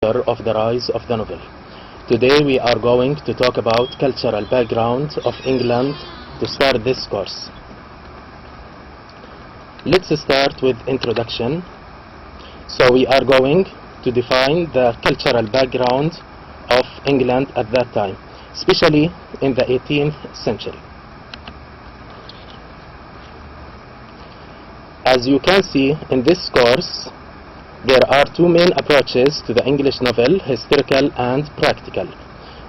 chapter of the rise of the novel. Today we are going to talk about cultural background of England to start this course. Let's start with introduction. So we are going to define the cultural background of England at that time, especially in the 18th century. As you can see in this course, there are two main approaches to the English novel, historical and practical.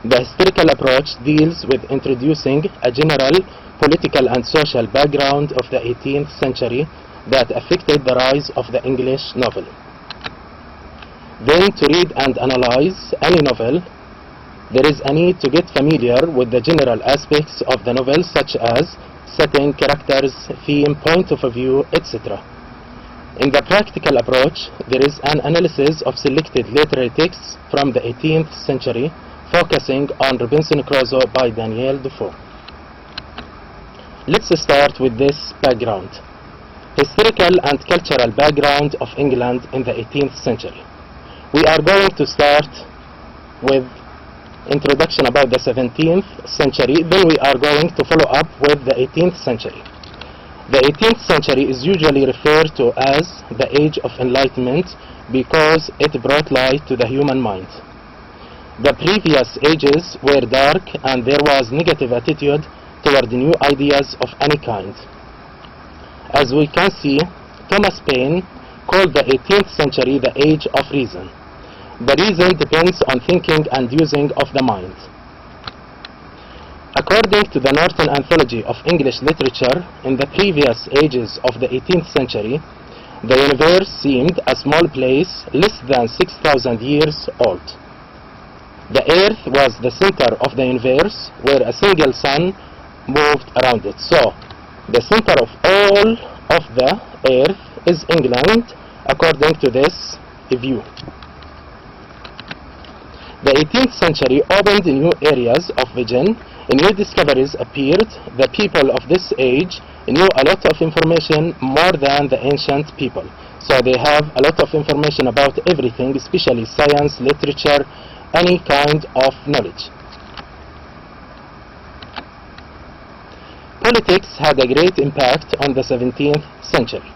The historical approach deals with introducing a general political and social background of the 18th century that affected the rise of the English novel. Then, to read and analyze any novel, there is a need to get familiar with the general aspects of the novel, such as setting, characters, theme, point of view, etc. In the practical approach, there is an analysis of selected literary texts from the 18th century, focusing on Robinson Crusoe by Daniel Defoe. Let's start with this background. Historical and cultural background of England in the 18th century. We are going to start with introduction about the 17th century, then we are going to follow up with the 18th century. The 18th century is usually referred to as the Age of Enlightenment because it brought light to the human mind. The previous ages were dark and there was negative attitude toward new ideas of any kind. As we can see, Thomas Paine called the 18th century the Age of Reason. The reason depends on thinking and using of the mind. According to the Norton Anthology of English Literature, in the previous ages of the 18th century, the universe seemed a small place less than 6,000 years old. The earth was the center of the universe, where a single sun moved around it. So, the center of all of the earth is England, according to this view. The 18th century opened new areas of vision, new discoveries appeared. The people of this age knew a lot of information more than the ancient people. So they have a lot of information about everything, especially science, literature, any kind of knowledge. Politics had a great impact on the 17th century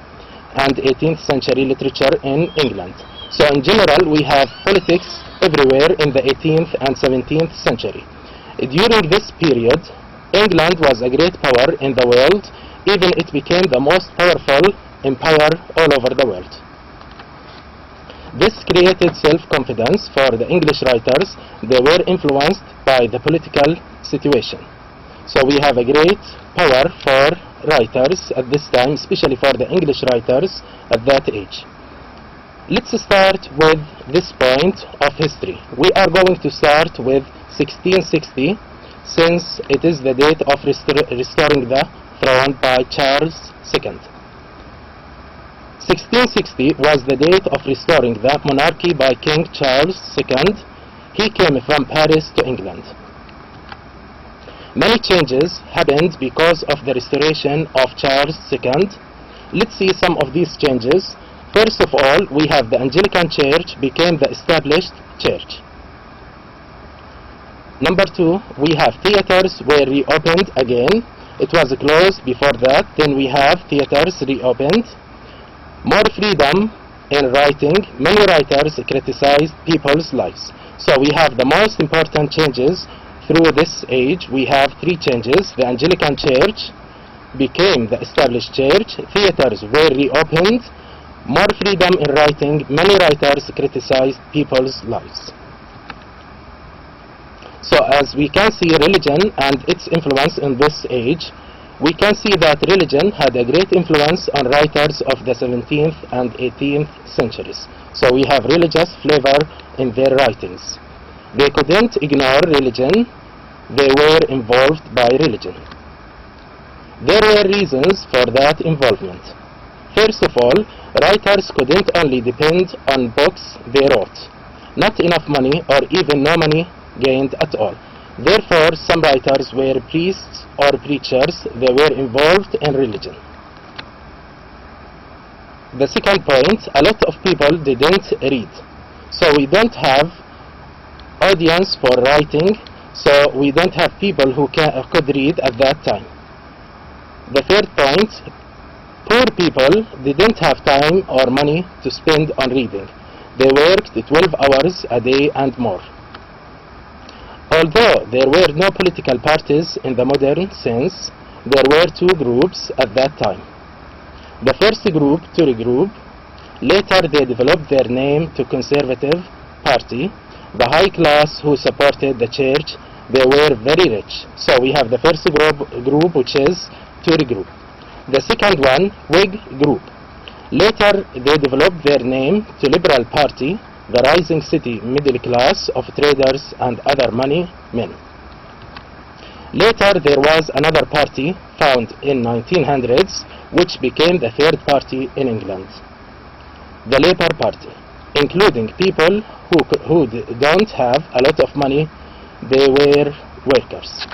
and 18th century literature in England. So in general, we have politics everywhere in the 18th and 17th century. During this period, England was a great power in the world, even it became the most powerful empire all over the world. This created self-confidence for the English writers. They were influenced by the political situation. So we have a great power for writers at this time, especially for the English writers at that age. Let's start with this point of history. We are going to start with 1660, since it is the date of restoring the throne by Charles II. 1660 was the date of restoring the monarchy by King Charles II. He came from Paris to England. Many changes happened because of the restoration of Charles II. Let's see some of these changes. First of all, we have the Anglican Church became the established church. Number two, we have theaters were reopened again. It was closed before that. Then we have theaters reopened. More freedom in writing. Many writers criticized people's lives. So we have the most important changes through this age. We have three changes. The Anglican Church became the established church. Theaters were reopened. More freedom in writing. Many writers criticized people's lives. So as we can see religion and its influence in this age, we can see that religion had a great influence on writers of the 17th and 18th centuries. So we have religious flavor in their writings. They couldn't ignore religion. They were involved by religion. There were reasons for that involvement. First of all, writers couldn't only depend on books they wrote. Not enough money or even no money gained at all. Therefore, some writers were priests or preachers. They were involved in religion. The second point, a lot of people didn't read. So we don't have audience for writing, so we don't have people who could read at that time. The third point, poor people didn't have time or money to spend on reading. They worked 12 hours a day and more. Although there were no political parties in the modern sense, there were two groups at that time. The first group, Tory group, later they developed their name to Conservative Party. The high class who supported the church, they were very rich. So we have the first group which is Tory group. The second one, Whig group. Later they developed their name to Liberal Party, the rising city middle class of traders and other money men. Later there was another party found in 1900s which became the third party in England, the Labour Party, including people who don't have a lot of money. They were workers.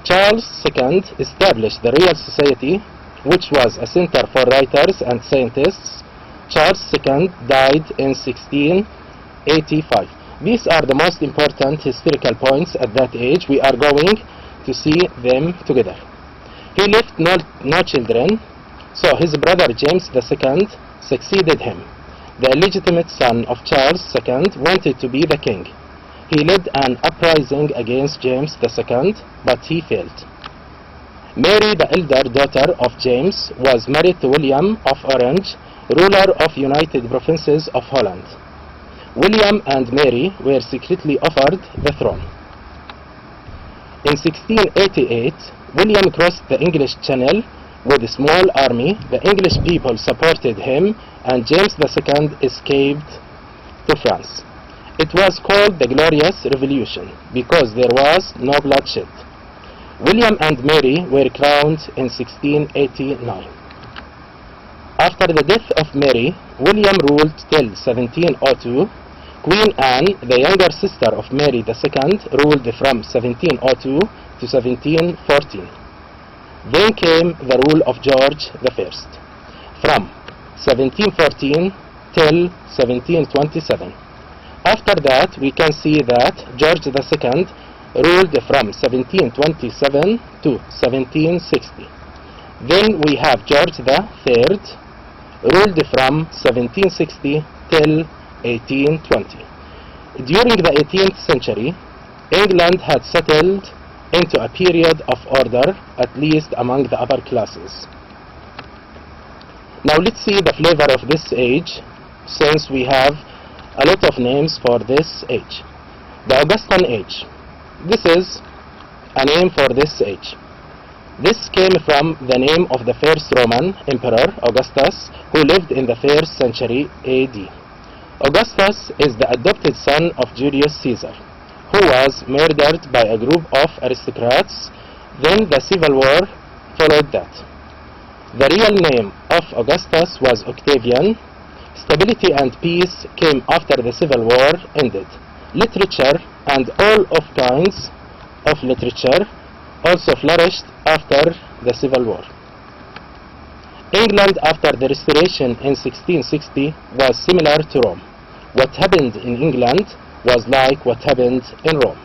Charles II established the Royal Society, which was a center for writers and scientists. Charles II died in 1685. These are the most important historical points at that age. We are going to see them together. He left no children, so his brother James II succeeded him. The illegitimate son of Charles II wanted to be the king. He led an uprising against James II, but he failed. Mary, the elder daughter of James, was married to William of Orange, ruler of United Provinces of Holland. William and Mary were secretly offered the throne. In 1688, William crossed the English Channel with a small army. The English people supported him, and James II escaped to France. It was called the Glorious Revolution because there was no bloodshed. William and Mary were crowned in 1689. After the death of Mary, William ruled till 1702. Queen Anne, the younger sister of Mary II, ruled from 1702 to 1714. Then came the rule of George I, from 1714 till 1727. After that, we can see that George II ruled from 1727 to 1760. Then we have George III ruled from 1760 till 1820. During the 18th century, England had settled into a period of order, at least among the upper classes. Now let's see the flavor of this age, since we have a lot of names for this age. The Augustan age. This is a name for this age. This came from the name of the first Roman emperor, Augustus, who lived in the 1st century AD. Augustus is the adopted son of Julius Caesar, who was murdered by a group of aristocrats. Then the civil war followed that. The real name of Augustus was Octavian. Stability and peace came after the civil war ended. Literature and all of kinds of literature also flourished after the civil war. England after the restoration in 1660 was similar to Rome. What happened in England was like what happened in Rome.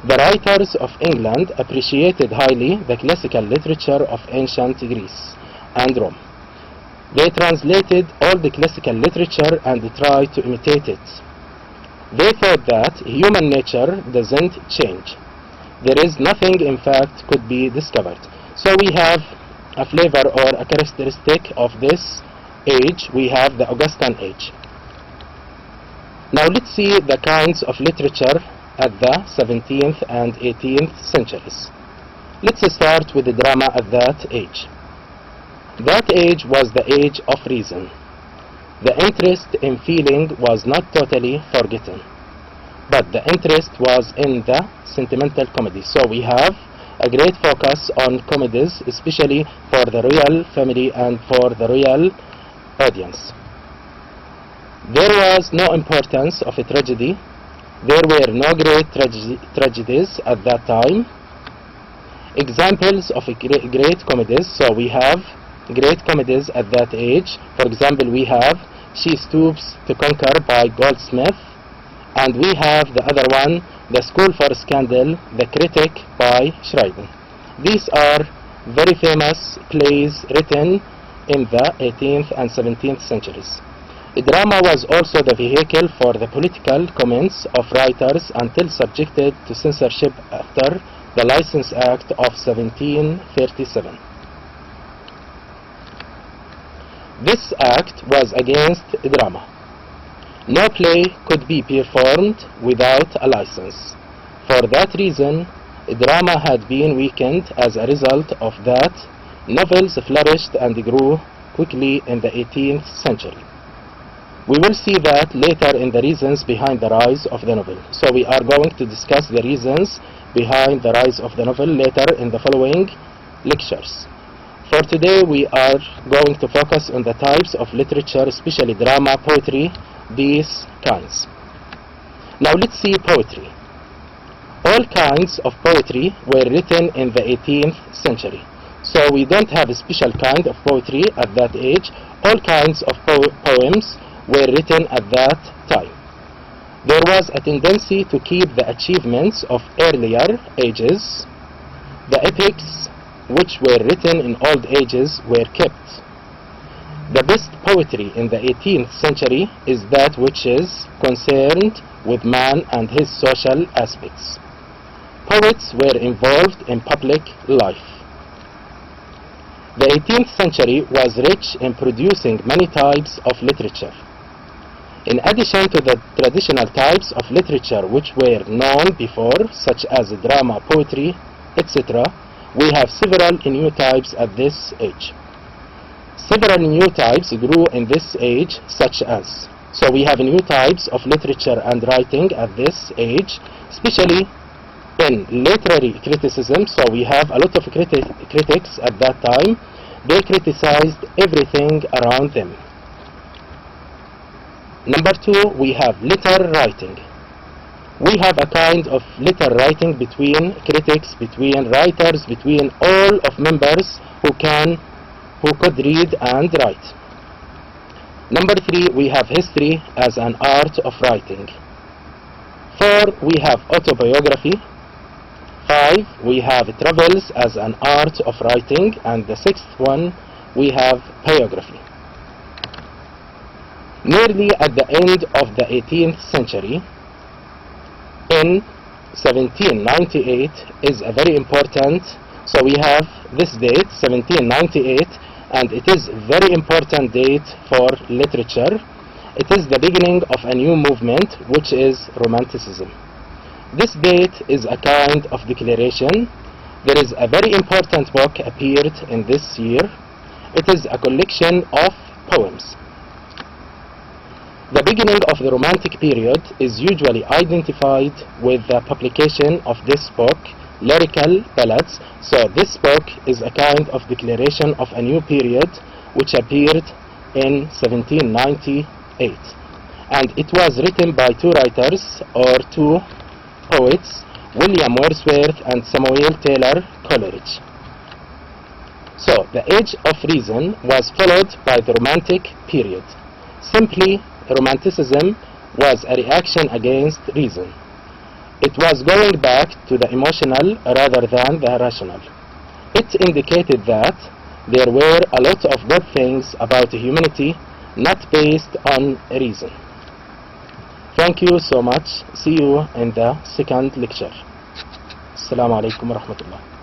The writers of England appreciated highly the classical literature of ancient Greece and Rome. They translated all the classical literature and tried to imitate it. They thought that human nature doesn't change. There is nothing, in fact, could be discovered. So we have a flavor or a characteristic of this age. We have the Augustan age. Now let's see the kinds of literature at the 17th and 18th centuries. Let's start with the drama at that age. That age was the age of reason. The interest in feeling was not totally forgotten, but the interest was in the sentimental comedy. So we have a great focus on comedies, especially for the royal family and for the royal audience. There was no importance of a tragedy. There were no great tragedies at that time. Examples of great comedies. So we have great comedies at that age. For example, we have She Stoops to Conquer by Goldsmith. And we have the other one, The School for Scandal, The Critic by Schreiber. These are very famous plays written in the 18th and 17th centuries. Drama was also the vehicle for the political comments of writers until subjected to censorship after the License Act of 1737. This act was against drama. No play could be performed without a license. For that reason, drama had been weakened. As a result of that, novels flourished and grew quickly in the 18th century. We will see that later in the reasons behind the rise of the novel. So we are going to discuss the reasons behind the rise of the novel later in the following lectures. For today, we are going to focus on the types of literature, especially drama, poetry, these kinds. Now let's see poetry. All kinds of poetry were written in the 18th century. So we don't have a special kind of poetry at that age. All kinds of poems were written at that time. There was a tendency to keep the achievements of earlier ages. The epics which were written in old ages were kept. The best poetry in the 18th century is that which is concerned with man and his social aspects. Poets were involved in public life. The 18th century was rich in producing many types of literature. In addition to the traditional types of literature which were known before, such as drama, poetry, etc., we have several new types at this age. Several new types grew in this age, such as, so we have new types of literature and writing at this age, especially in literary criticism. So we have a lot of critics at that time. They criticized everything around them. Number two, we have letter writing. We have a kind of letter writing between critics, between writers, between all of members who could read and write. Number three, we have history as an art of writing. Four, we have autobiography. Five, we have travels as an art of writing. And the sixth one, we have biography. Nearly at the end of the 18th century, in 1798 is a very important, so we have this date, 1798, and it is a very important date for literature. It is the beginning of a new movement, which is Romanticism. This date is a kind of declaration. There is a very important book appeared in this year. It is a collection of poems. The beginning of the Romantic period is usually identified with the publication of this book, Lyrical Ballads. So this book is a kind of declaration of a new period which appeared in 1798. And it was written by two writers or two poets, William Wordsworth and Samuel Taylor Coleridge. So the Age of Reason was followed by the Romantic period. Simply, Romanticism was a reaction against reason. It was going back to the emotional rather than the rational. It indicated that there were a lot of good things about humanity not based on reason. Thank you so much. See you in the second lecture. Assalamu alaikum wa rahmatullah.